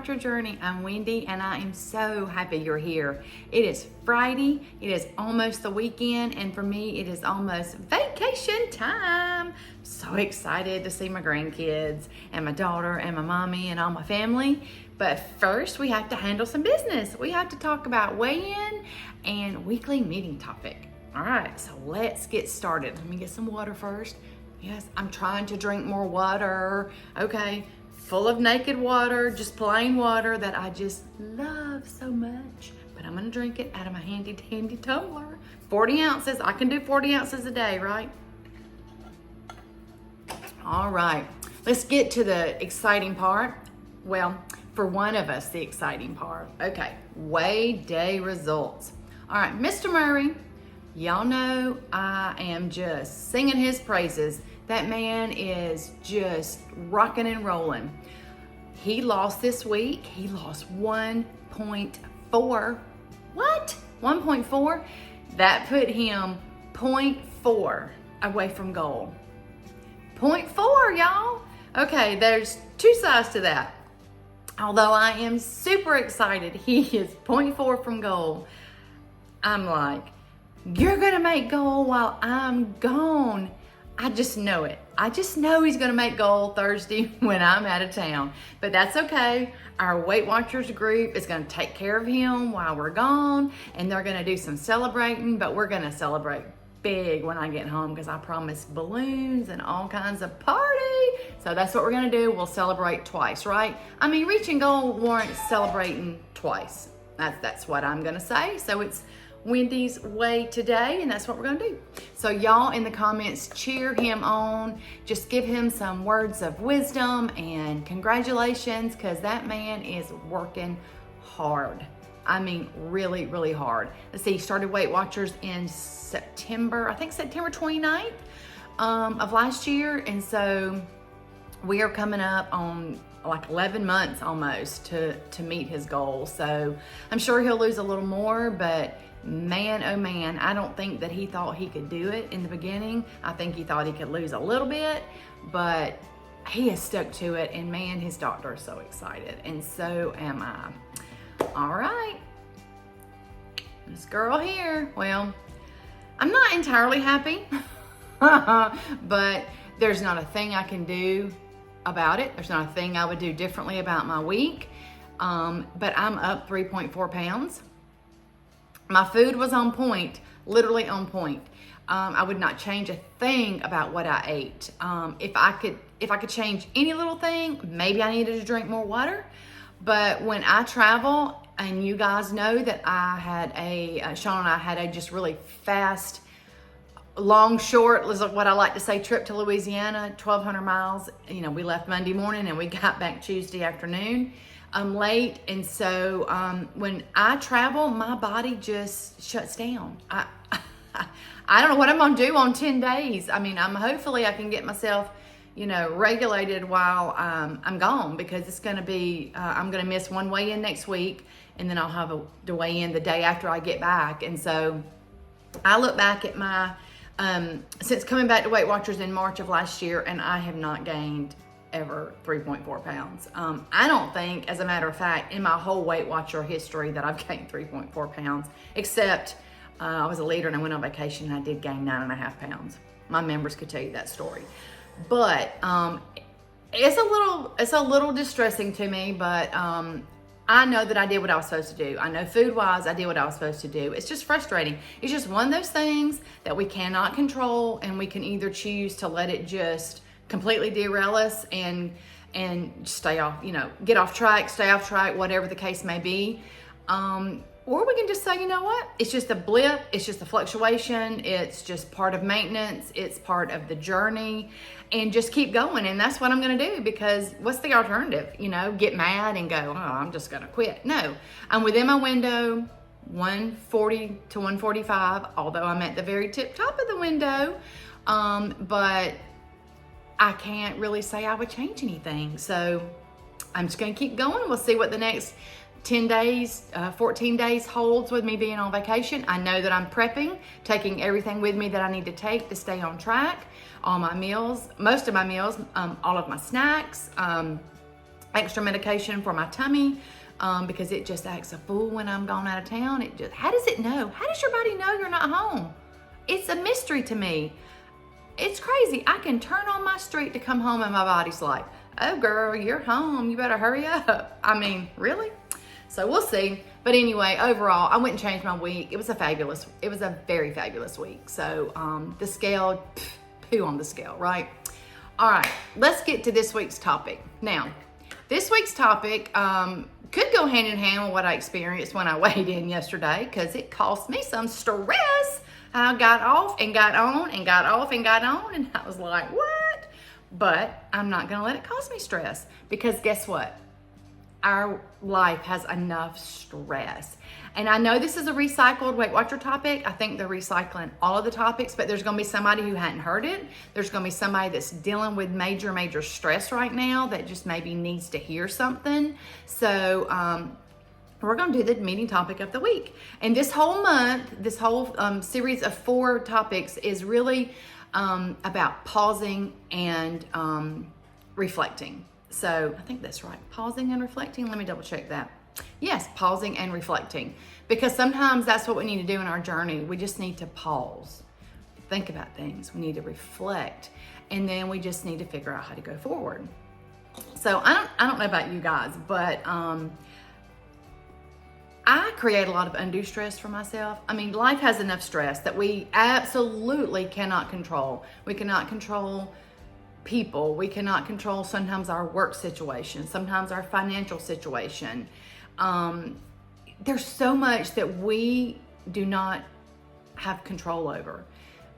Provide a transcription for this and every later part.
Watcher Journey. I'm Wendy and I am so happy you're here. It is Friday, it is almost the weekend, and for me it is almost vacation time. So excited to see my grandkids and my daughter and my mommy and all my family. But first we have to handle some business. We have to talk about weigh-in and weekly meeting topic. All right, so let's get started. Let me get some water first. Yes, I'm trying to drink more water. Okay, full of naked water, just plain water that I just love so much. But I'm gonna drink it out of my handy dandy tumbler. 40 ounces, I can do 40 ounces a day, right? All right, let's get to the exciting part. Well, for one of us, the exciting part. Okay, weigh day results. All right, Mr. Murray, y'all know I am just singing his praises. That man is just rocking and rolling. He lost this week. He lost 1.4. What? 1.4? That put him 0.4 away from goal. 0.4, y'all. Okay, there's two sides to that. Although I am super excited, he is 0.4 from goal. I'm like, you're gonna make goal while I'm gone. I just know it. I just know he's gonna make goal Thursday when I'm out of town. But that's okay. Our Weight Watchers group is gonna take care of him while we're gone, and they're gonna do some celebrating, but we're gonna celebrate big when I get home because I promised balloons and all kinds of party. So that's what we're gonna do. We'll celebrate twice, right? I mean, reaching goal warrants celebrating twice. That's what I'm gonna say. So it's Wendy's way today, and that's what we're gonna do. So y'all in the comments, cheer him on. Just give him some words of wisdom and congratulations, because that man is working hard. I mean, really, really hard. Let's see, he started Weight Watchers in September, I think September 29th of last year. And so we are coming up on like 11 months almost to meet his goal. So I'm sure he'll lose a little more, but man, oh man, I don't think that he thought he could do it in the beginning. I think he thought he could lose a little bit, but he has stuck to it, and man, his doctor is so excited, and so am I. All right, this girl here, well, I'm not entirely happy, but there's not a thing I can do about it. There's not a thing I would do differently about my week, but I'm up 3.4 pounds. My food was on point, literally on point. I would not change a thing about what I ate. If I could change any little thing, maybe I needed to drink more water. But when I travel, and you guys know that I had Sean and I had a just really fast, long, short, was what I like to say, trip to Louisiana, 1,200 miles. You know, we left Monday morning and we got back Tuesday afternoon. Late, and so when I travel, my body just shuts down. I don't know what I'm gonna do on 10 days. I mean, hopefully I can get myself, regulated while I'm gone, because it's gonna be I'm gonna miss one weigh-in next week, and then I'll have the weigh-in the day after I get back. And so I look back at my since coming back to Weight Watchers in March of last year, and I have not gained ever 3.4 pounds. I don't think, as a matter of fact, in my whole Weight Watcher history that I've gained 3.4 pounds, except I was a leader and I went on vacation and I did gain 9.5 pounds. My members could tell you that story. But it's a little distressing to me, but I know that I did what I was supposed to do. I know food-wise, I did what I was supposed to do. It's just frustrating. It's just one of those things that we cannot control, and we can either choose to let it just completely derail us and stay off, get off track, stay off track, whatever the case may be. Or we can just say, you know what? It's just a blip. It's just a fluctuation. It's just part of maintenance. It's part of the journey, and just keep going. And that's what I'm going to do, because what's the alternative? Get mad and go, oh, I'm just going to quit. No, I'm within my window, 140 to 145, although I'm at the very top of the window. But I can't really say I would change anything. So I'm just gonna keep going. We'll see what the next 10 days, 14 days holds with me being on vacation. I know that I'm prepping, taking everything with me that I need to take to stay on track. All my meals, most of my meals, all of my snacks, extra medication for my tummy because it just acts a fool when I'm gone out of town. How does it know? How does your body know you're not home? It's a mystery to me. It's crazy. I can turn on my street to come home and my body's like, oh girl, you're home. You better hurry up. I mean, really? So we'll see. But anyway, overall, I went and changed my week. It was a very fabulous week. So the scale, poo on the scale, right? All right, let's get to this week's topic. Now, this week's topic could go hand in hand with what I experienced when I weighed in yesterday because it caused me some stress. I got off and got on and got off and got on, and I was like, what? But I'm not gonna let it cause me stress because guess what? Our life has enough stress. And I know this is a recycled Weight Watcher topic. I think they're recycling all of the topics, but there's gonna be somebody who hadn't heard it. There's gonna be somebody that's dealing with major stress right now that just maybe needs to hear something. So we're gonna do the meeting topic of the week. And this whole month, this whole series of 4 topics is really about pausing and reflecting. So I think that's right. Pausing and reflecting. Let me double check that. Yes, pausing and reflecting. Because sometimes that's what we need to do in our journey. We just need to pause, think about things. We need to reflect. And then we just need to figure out how to go forward. So I don't know about you guys, but I create a lot of undue stress for myself. I mean, life has enough stress that we absolutely cannot control. We cannot control people. We cannot control sometimes our work situation, sometimes our financial situation. There's so much that we do not have control over.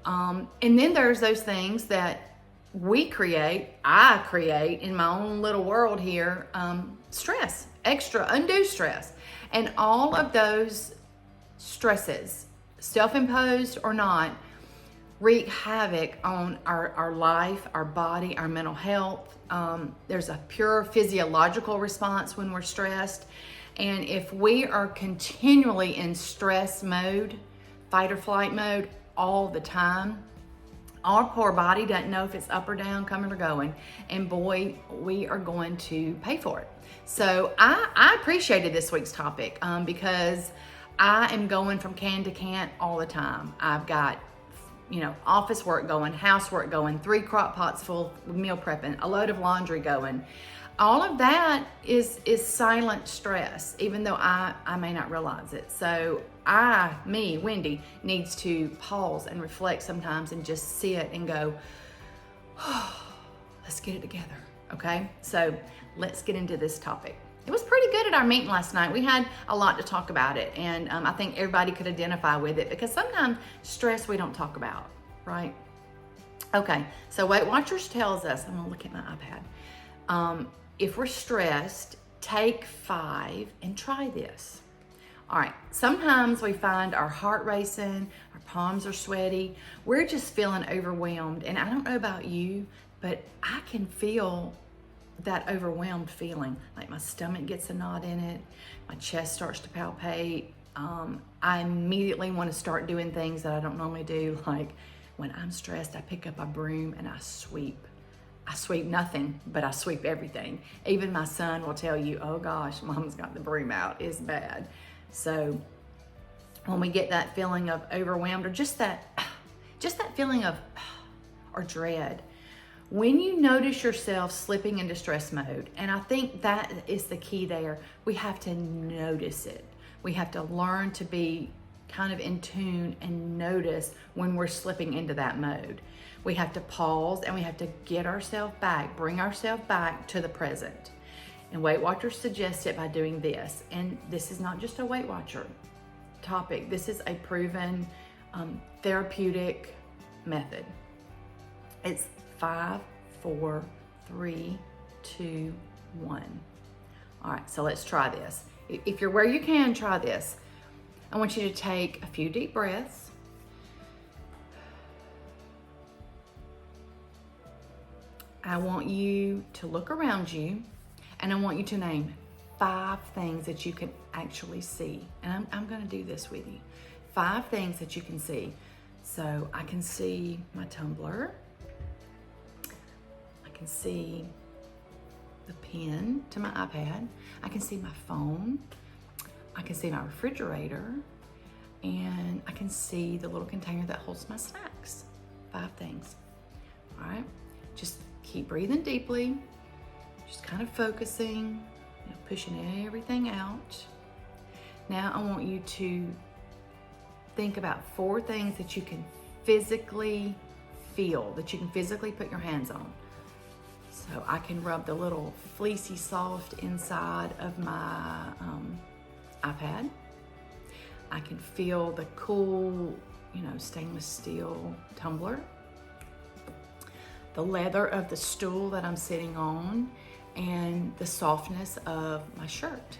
And then there's those things that I create in my own little world here, stress, extra, undue stress. And all of those stresses, self-imposed or not, wreak havoc on our life, our body, our mental health. There's a pure physiological response when we're stressed. And if we are continually in stress mode, fight or flight mode all the time, our poor body doesn't know if it's up or down, coming or going. And boy, we are going to pay for it. So I appreciated this week's topic because I am going from can to can all the time. I've got office work going, housework going, 3 crock pots full of meal prepping, a load of laundry going. All of that is silent stress, even though I may not realize it. So Wendy, needs to pause and reflect sometimes and just sit and go, oh, let's get it together, okay? So let's get into this topic. It was pretty good at our meeting last night. We had a lot to talk about it, and I think everybody could identify with it because sometimes stress we don't talk about, right? Okay, so Weight Watchers tells us, I'm gonna look at my iPad. If we're stressed, take 5 and try this. All right, sometimes we find our heart racing, our palms are sweaty, we're just feeling overwhelmed. And I don't know about you, but I can feel that overwhelmed feeling, like my stomach gets a knot in it, my chest starts to palpate. I immediately want to start doing things that I don't normally do. Like when I'm stressed, I pick up a broom and I sweep. I sweep nothing, but I sweep everything. Even my son will tell you, oh gosh, mom's got the broom out, it's bad. So when we get that feeling of overwhelmed or just that feeling of or dread, when you notice yourself slipping into stress mode, and I think that is the key there, we have to notice it. We have to learn to be kind of in tune and notice when we're slipping into that mode. We have to pause and we have to get ourselves back, bring ourselves back to the present. And Weight Watchers suggest it by doing this. And this is not just a Weight Watcher topic. This is a proven therapeutic method. It's 5, 4, 3, 2, 1. All right, so let's try this. If you're where you can, try this. I want you to take a few deep breaths. I want you to look around you, and I want you to name 5 things that you can actually see. And I'm gonna do this with you. 5 things that you can see. So I can see my tumbler. I can see the pen to my iPad. I can see my phone. I can see my refrigerator. And I can see the little container that holds my snacks. 5 things. All right. Just keep breathing deeply. Just kind of focusing, pushing everything out. Now I want you to think about 4 things that you can physically feel, that you can physically put your hands on. So I can rub the little fleecy soft inside of my iPad. I can feel the cool, stainless steel tumbler, the leather of the stool that I'm sitting on, and the softness of my shirt.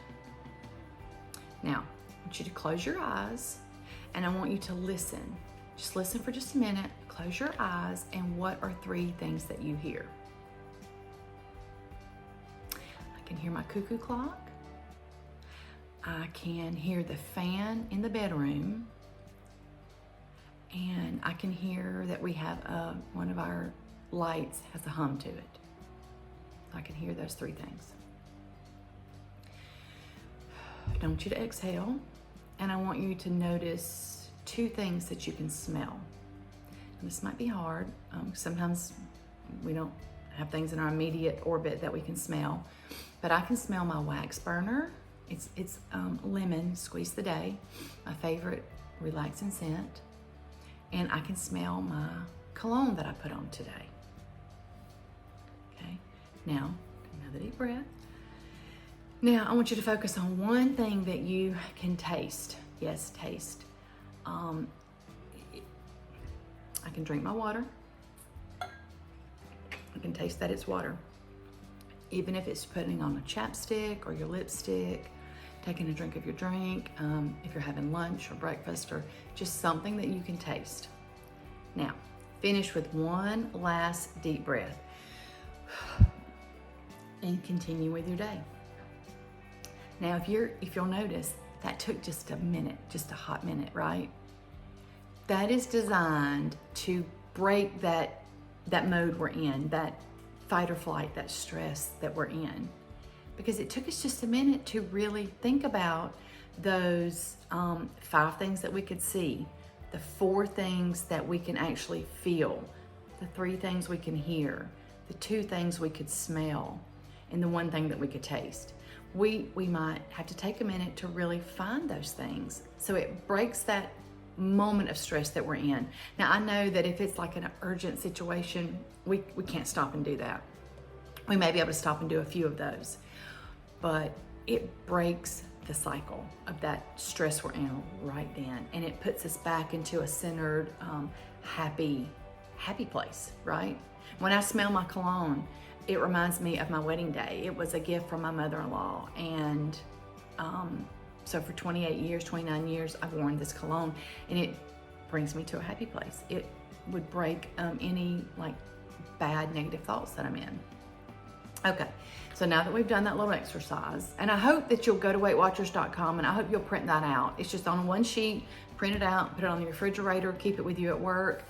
Now, I want you to close your eyes, and I want you to listen. Just listen for just a minute, close your eyes, and what are 3 things that you hear? I can hear my cuckoo clock. I can hear the fan in the bedroom. And I can hear that we have one of our lights has a hum to it. I can hear those 3 things. I want you to exhale, and I want you to notice 2 things that you can smell. And this might be hard. Sometimes we don't have things in our immediate orbit that we can smell, but I can smell my wax burner. It's lemon, squeeze the day, my favorite relaxing scent. And I can smell my cologne that I put on today. Okay, now another deep breath. Now I want you to focus on one thing that you can taste. Yes, taste. I can drink my water. I can taste that it's water. Even if it's putting on a chapstick or your lipstick, taking a drink of your drink, if you're having lunch or breakfast or just something that you can taste. Now, finish with one last deep breath and continue with your day. Now, if you'll notice, that took just a minute, just a hot minute, right? That is designed to break that mode we're in, that fight or flight, that stress that we're in. Because it took us just a minute to really think about those 5 things that we could see, the 4 things that we can actually feel, the 3 things we can hear, the 2 things we could smell, and the 1 thing that we could taste. We might have to take a minute to really find those things. So it breaks that moment of stress that we're in. Now I know that if it's like an urgent situation, we can't stop and do that. We may be able to stop and do a few of those, but it breaks the cycle of that stress we're in right then, and it puts us back into a centered, happy place, right? When I smell my cologne, it reminds me of my wedding day. It was a gift from my mother-in-law, and so for 29 years, I've worn this cologne, and it brings me to a happy place. It would break any bad negative thoughts that I'm in. Okay, so now that we've done that little exercise, and I hope that you'll go to WeightWatchers.com, and I hope you'll print that out. It's just on 1 sheet, print it out, put it on the refrigerator, keep it with you at work.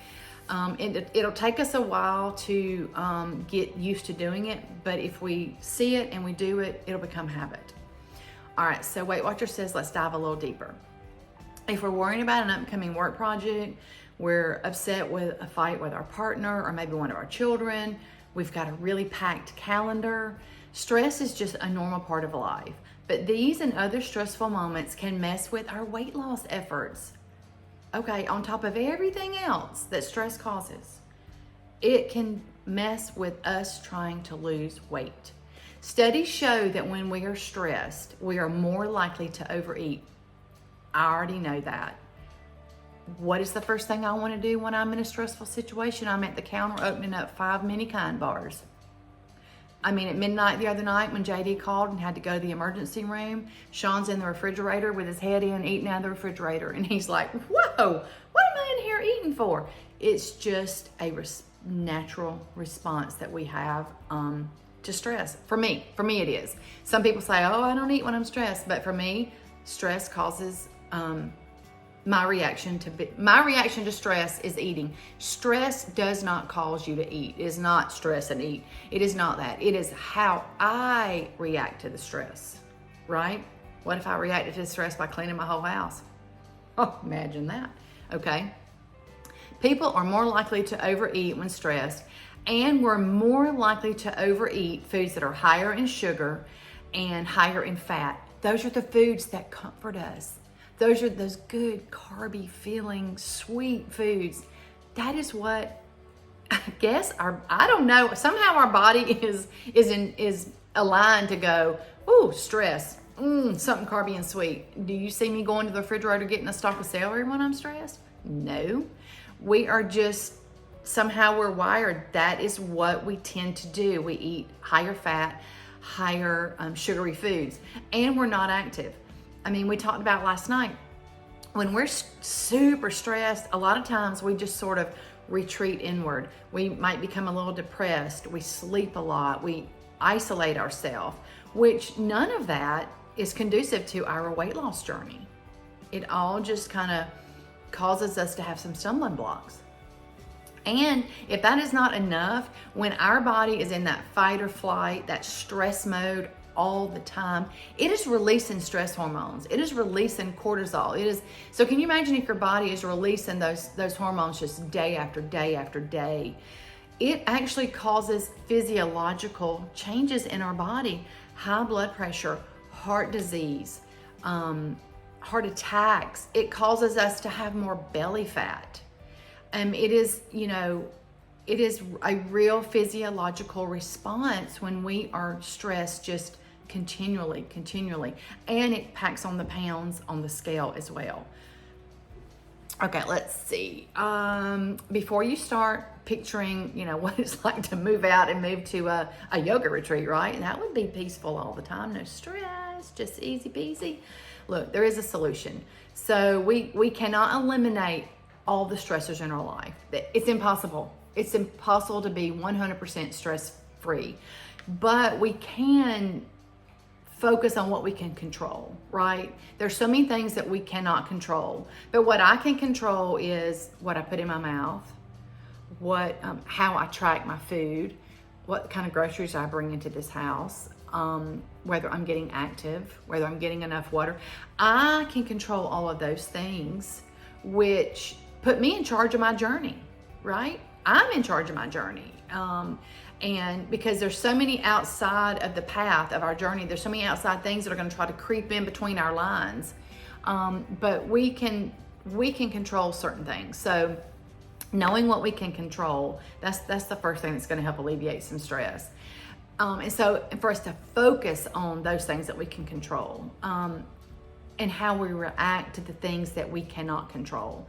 It'll take us a while to get used to doing it, but if we see it and we do it, it'll become habit. All right, so Weight Watchers says, let's dive a little deeper. If we're worrying about an upcoming work project, we're upset with a fight with our partner or maybe one of our children, we've got a really packed calendar, stress is just a normal part of life. But these and other stressful moments can mess with our weight loss efforts. Okay, on top of everything else that stress causes, it can mess with us trying to lose weight. Studies show that when we are stressed, we are more likely to overeat. I already know that. What is the first thing I want to do when I'm in a stressful situation? I'm at the counter opening up 5 mini kind bars. I mean, at midnight the other night when JD called and had to go to the emergency room, Sean's in the refrigerator with his head in, eating out of the refrigerator. And he's like, whoa, what am I in here eating for? It's just a natural response that we have to stress. For me it is. Some people say, oh, I don't eat when I'm stressed. But for me, stress causes my reaction to stress is eating. Stress does not cause you to eat. It is not stress and eat. It is not that. It is how I react to the stress, right? What if I reacted to the stress by cleaning my whole house? Oh, imagine that. Okay. People are more likely to overeat when stressed, and we're more likely to overeat foods that are higher in sugar and higher in fat. Those are the foods that comfort us. Those are those good, carby feeling, sweet foods. That is what, I guess, I don't know, somehow our body is aligned to go, ooh, stress, something carby and sweet. Do you see me going to the refrigerator getting a stalk of celery when I'm stressed? No. We are just, somehow we're wired. That is what we tend to do. We eat higher fat, higher sugary foods, and we're not active. I mean, we talked about last night, when we're super stressed, a lot of times we just sort of retreat inward. We might become a little depressed. We sleep a lot. We isolate ourselves, which none of that is conducive to our weight loss journey. It all just kind of causes us to have some stumbling blocks. And if that is not enough, when our body is in that fight or flight, that stress mode all the time, it is releasing stress hormones. It is releasing cortisol. So can you imagine if your body is releasing those hormones just day after day after day? It actually causes physiological changes in our body, high blood pressure, heart disease, heart attacks. It causes us to have more belly fat. It is a real physiological response when we are stressed just continually, and it packs on the pounds on the scale as well. Okay, let's see. Before you start picturing, what it's like to move out and move to a yoga retreat, right? And that would be peaceful all the time, no stress, just easy peasy. Look, there is a solution. So we cannot eliminate all the stressors in our life. It's impossible. It's impossible to be 100% stress-free, but we can focus on what we can control, right? There's so many things that we cannot control, but what I can control is what I put in my mouth, how I track my food, what kind of groceries I bring into this house, whether I'm getting active, whether I'm getting enough water. I can control all of those things, which put me in charge of my journey, right? I'm in charge of my journey. And because there's so many outside of the path of our journey, there's so many outside things that are going to try to creep in between our lines. But we can control certain things. So knowing what we can control, that's the first thing that's going to help alleviate some stress. And so for us to focus on those things that we can control, and how we react to the things that we cannot control.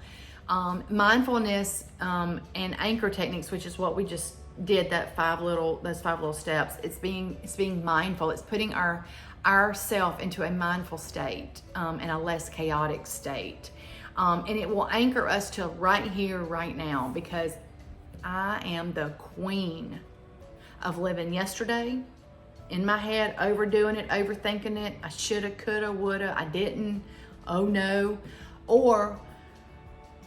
Mindfulness and anchor techniques, which is what we just did, those 5 little steps. It's being mindful. It's putting ourself into a mindful state, and a less chaotic state. And it will anchor us to right here, right now, because I am the queen of living yesterday in my head, overdoing it, overthinking it. I shoulda, coulda, woulda, I didn't. Oh no. Or,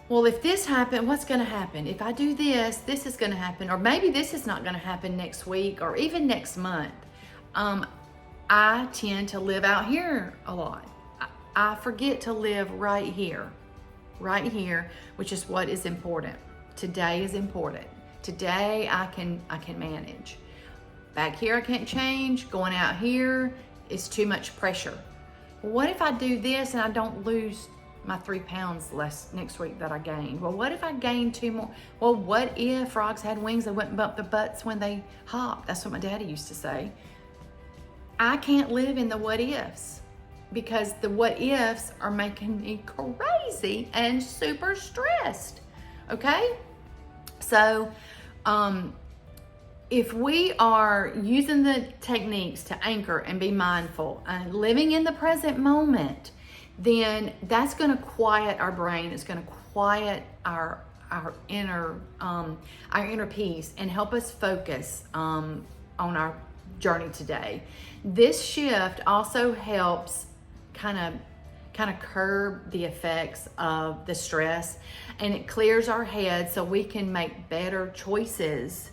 well, if this happened, what's going to happen? If I do this, this is going to happen. Or maybe this is not going to happen next week or even next month. I tend to live out here a lot. I forget to live right here, which is what is important. Today is important. Today I can manage. Back here I can't change. Going out here is too much pressure. What if I do this and I don't lose my 3 pounds less next week that I gained? Well, what if I gain 2 more? Well, what if frogs had wings, they wouldn't bump their butts when they hop? That's what my daddy used to say. I can't live in the what ifs, because the what ifs are making me crazy and super stressed. Okay? So, if we are using the techniques to anchor and be mindful and living in the present moment, then that's going to quiet our brain. It's going to quiet our inner peace and help us focus on our journey today. This shift also helps kind of kind of curb the effects of the stress, and it clears our head so we can make better choices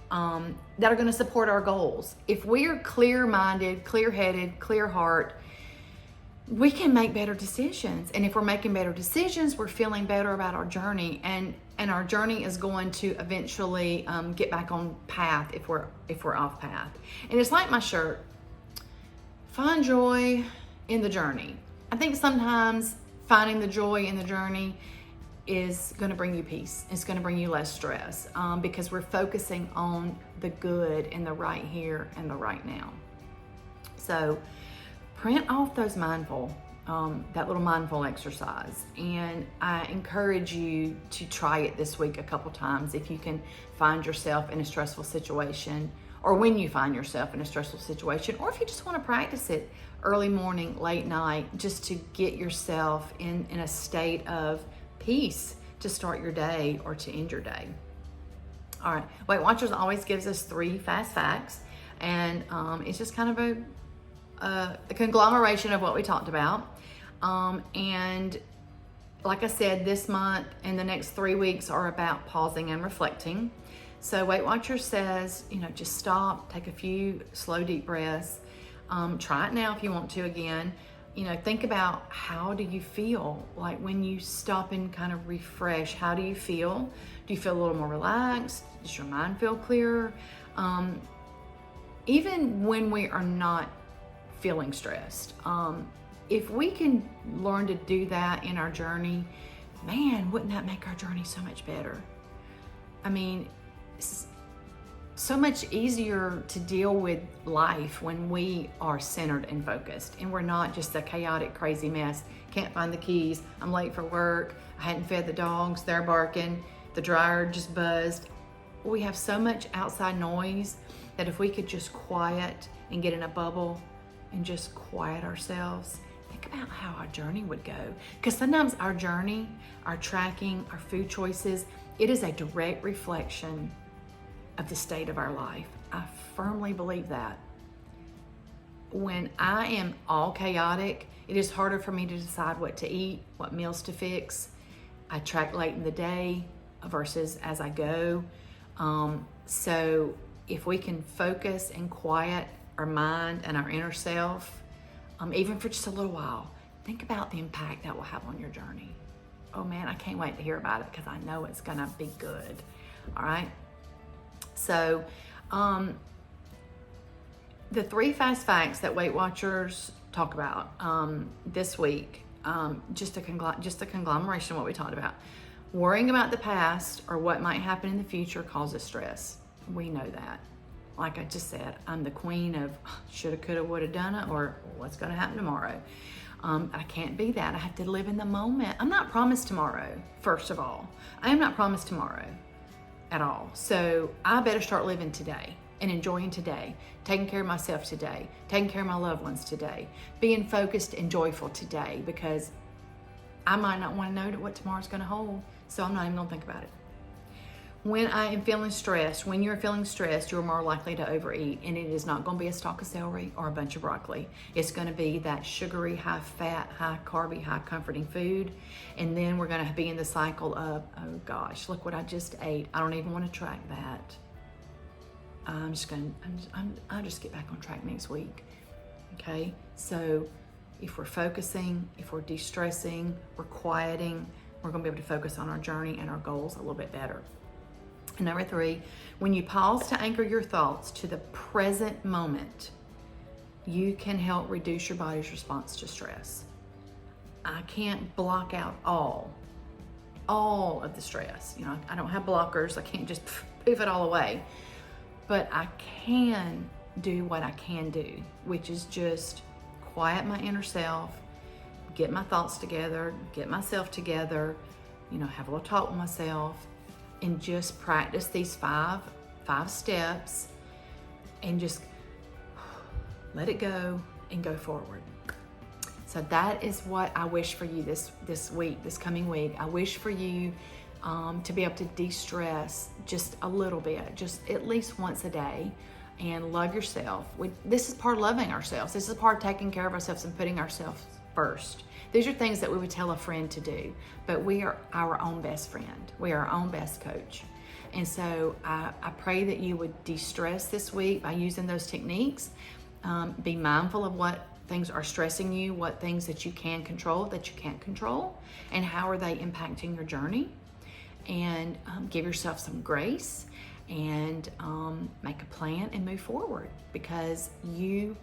that are going to support our goals. If we are clear-minded, clear-headed, clear heart, we can make better decisions. And if we're making better decisions, we're feeling better about our journey, and our journey is going to eventually get back on path if we're off path. And it's like my shirt, find joy in the journey. I think sometimes finding the joy in the journey is going to bring you peace. It's going to bring you less stress because we're focusing on the good and the right here and the right now. So print off those that little mindful exercise, and I encourage you to try it this week a couple times if you can find yourself in a stressful situation, or when you find yourself in a stressful situation, or if you just want to practice it early morning, late night, just to get yourself in a state of peace to start your day or to end your day. All right, Weight Watchers always gives us 3 fast facts, and it's just kind of a conglomeration of what we talked about. And like I said, this month and the next 3 weeks are about pausing and reflecting. So Weight Watchers says, just stop, take a few slow, deep breaths. Try it now if you want to again. Think about, how do you feel? Like when you stop and kind of refresh, how do you feel? Do you feel a little more relaxed? Does your mind feel clearer? Even when we are not feeling stressed, if we can learn to do that in our journey, man, wouldn't that make our journey so much better? I mean, so much easier to deal with life when we are centered and focused, and we're not just a chaotic, crazy mess. Can't find the keys, I'm late for work, I hadn't fed the dogs, they're barking, the dryer just buzzed. We have so much outside noise that if we could just quiet and get in a bubble and just quiet ourselves, think about how our journey would go. Because sometimes our journey, our tracking, our food choices, it is a direct reflection of the state of our life. I firmly believe that. When I am all chaotic, it is harder for me to decide what to eat, what meals to fix. I track late in the day versus as I go. So if we can focus and quiet our mind and our inner self, even for just a little while, think about the impact that will have on your journey. Oh man, I can't wait to hear about it because I know it's gonna be good. All right. So, the 3 fast facts that Weight Watchers talk about this week, just a conglomeration of what we talked about. Worrying about the past or what might happen in the future causes stress. We know that. Like I just said, I'm the queen of shoulda, coulda, woulda, done or what's going to happen tomorrow. I can't be that. I have to live in the moment. I'm not promised tomorrow, first of all. I am not promised tomorrow at all. So I better start living today and enjoying today, taking care of myself today, taking care of my loved ones today, being focused and joyful today, because I might not want to know what tomorrow's going to hold. So I'm not even going to think about it. When I am feeling stressed, when you're feeling stressed, you're more likely to overeat, and it is not going to be a stalk of celery or a bunch of broccoli. It's going to be that sugary, high fat, high carby, high comforting food. And then we're going to be in the cycle of, oh gosh, look what I just ate. I don't even want to track that. I'll just get back on track next week. Okay. So if we're focusing, if we're de-stressing, we're quieting, we're going to be able to focus on our journey and our goals a little bit better. Number 3, when you pause to anchor your thoughts to the present moment, you can help reduce your body's response to stress. I can't block out all of the stress. I don't have blockers. I can't just poof it all away. But I can do what I can do, which is just quiet my inner self, get my thoughts together, get myself together, have a little talk with myself, and just practice these five steps and just let it go and go forward. So that is what I wish for you this week, this coming week. I wish for you to be able to de-stress just a little bit, just at least once a day, and love yourself. This is part of loving ourselves. This is part of taking care of ourselves and putting ourselves first. These are things that we would tell a friend to do, but we are our own best friend. We are our own best coach. And so I pray that you would de-stress this week by using those techniques. Be mindful of what things are stressing you, what things that you can control, that you can't control, and how are they impacting your journey. And give yourself some grace and make a plan and move forward, because you,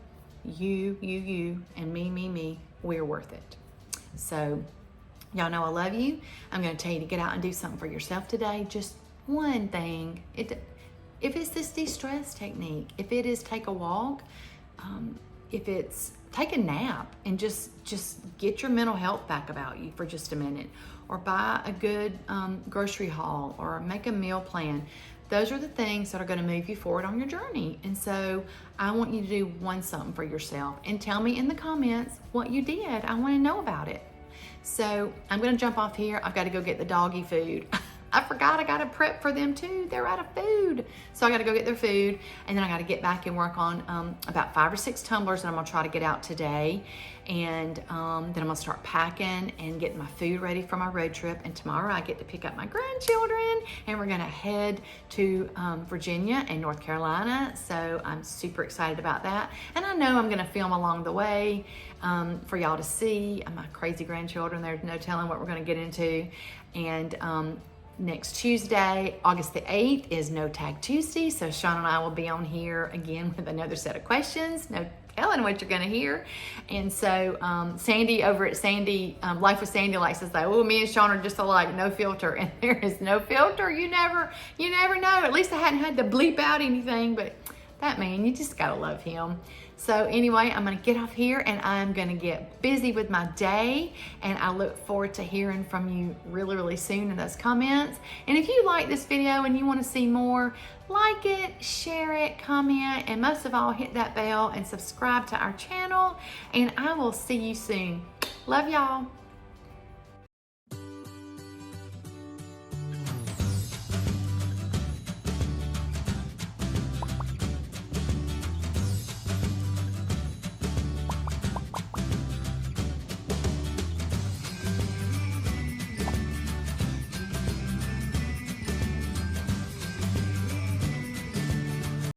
and me, we're worth it. So y'all know I love you. I'm going to tell you to get out and do something for yourself today. Just one thing. If it's this de-stress technique, if it is take a walk, if it's take a nap and just get your mental health back about you for just a minute, or buy a good grocery haul, or make a meal plan. Those are the things that are going to move you forward on your journey. And so I want you to do something for yourself, and tell me in the comments what you did. I want to know about it. So I'm going to jump off here. I've got to go get the doggy food. I forgot I got to prep for them too. They're out of food. So I got to go get their food, and then I got to get back and work on about 5 or 6 tumblers that I'm going to try to get out today. And then I'm going to start packing and getting my food ready for my road trip. And tomorrow I get to pick up my grandchildren, and we're going to head to Virginia and North Carolina. So I'm super excited about that. And I know I'm going to film along the way for y'all to see my crazy grandchildren. There's no telling what we're going to get into. And next Tuesday, August the 8th, is No Tag Tuesday. So Sean and I will be on here again with another set of questions. No telling what you're going to hear. And so Sandy over at Sandy, Life with Sandy, likes to say, oh, me and Sean are just alike, no filter. And there is no filter. You never know. At least I hadn't had to bleep out anything, but that man, you just got to love him. So anyway, I'm going to get off here, and I'm going to get busy with my day, and I look forward to hearing from you really, really soon in those comments. And if you like this video and you want to see more, like it, share it, comment, and most of all, hit that bell and subscribe to our channel, and I will see you soon. Love y'all.